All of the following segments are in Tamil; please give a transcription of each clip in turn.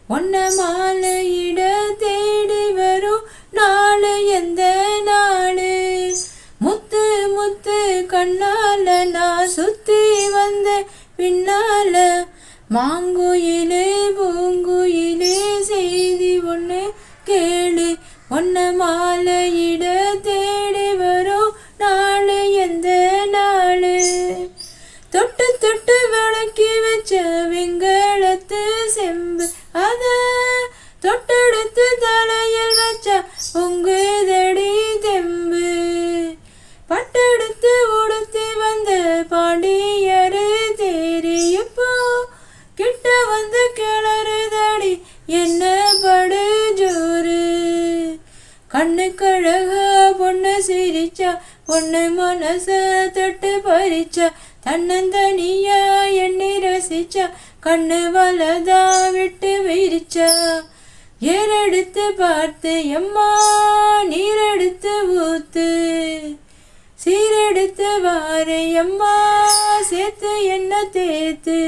ஒன்ன மாலையிட தேடி வரும் நாளு எந்த நாளு? முத்து முத்து கண்ணால நான் சுத்தி வந்த பின்னால மாங்குயிலே பூங்குயிலே செய்தி ஒன்று கேளு. ஒன்ன மாலையிட தேடி வரும் நாளு எந்த நாளு? தொட்டு தொட்டு விளக்கி வச்ச வெங்கலத்து செம்பு அத தொட்டெடுத்து தலையில் வச்ச பொங்குதடி தெம்பு. பட்டெடுத்து உடுத்தி வந்த பாண்டியரு தேரியப்போ கிட்ட வந்து கிளறுதடி என்ன படு ஜோறு. கண்ணு கழகா பொண்ணு சிரிச்சா பொண்ணு மனச தொட்டு பறிச்சா தன்னந்தனியா எண்ணி ரசிச்சா கண்ணு வலதா விட்டு விரிச்சா. ஏறெடுத்து பார்த்து எம்மா நீரெடுத்து ஊத்து சீரெடுத்து வாரு எம்மா சேர்த்து என்ன தேத்து.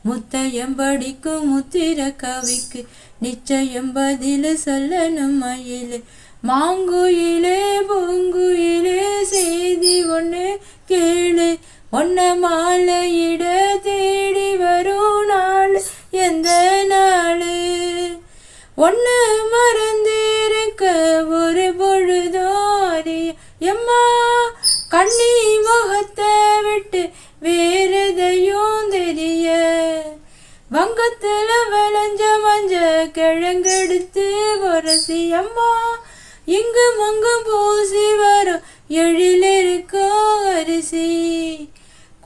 முத்தையம் படிக்கும் முத்திர கவிக்கு நிச்சயம் பதில் சொல்லணும் மயிலு. மாங்குயிலே பூங்குயிலே செய்தி ஒன்று கேளு. ஒன்ன மாலையிட தேடி வரும் நாள் எந்த நாளு? ஒன்னு மறந்திருக்க ஒரு பொழுதோ அறிய எம்மா கண்ணி முகத்தை விட்டு வேறெதையும் தெரிய. வங்கத்துல விளைஞ்ச மஞ்ச கிழங்கெடுத்து பொரசி அம்மா இங்கும் அங்கும் பூசி வரும் எழிலிருக்கும் அரிசி.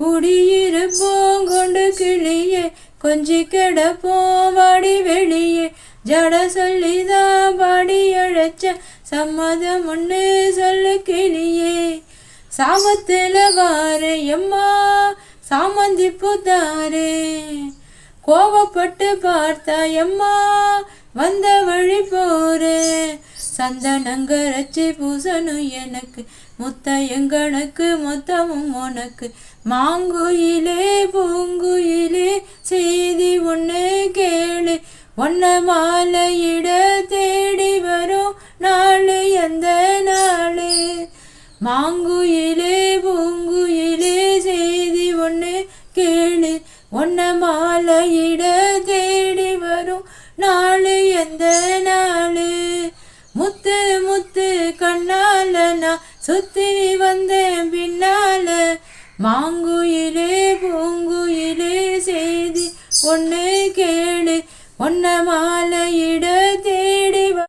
குடியிருப்போம் கொண்டு கிளியே கொஞ்சி கிடப்போம் வாடி வெளியே. ஜட சொல்லிதான் பாடி அழைச்ச சம்மதம் ஒன்று சொல்லு கிளியே. சாமத்துல வாரு எம்மா சாமந்தி புத்தாரே. கோவப்பட்டு பார்த்தா எம்மா வந்த வழி போறே. சந்தனங்கரைச்சி பூசணும் எனக்கு முத்தையங்கணக்கு மொத்தமும் உனக்கு. மாங்குயிலே பூங்குயிலே செய்தி ஒன்று கேளு. ஒன்ன மாலையிட தேடி வரும் நாளு எந்த நாளு? மாங்குயிலே பூங்குயிலே செய்தி ஒன்று கேளு. ஒன்ன மாலையிட தேடி வரும் நாளு எந்த நாளு? முத்து முத்து கண்ணால நான் சுத்தி வந்தேன் பின்னால மாங்குயிலே பூங்குயிலே செய்தி ஒன்று கேளு. ஒன்ன மாலையிட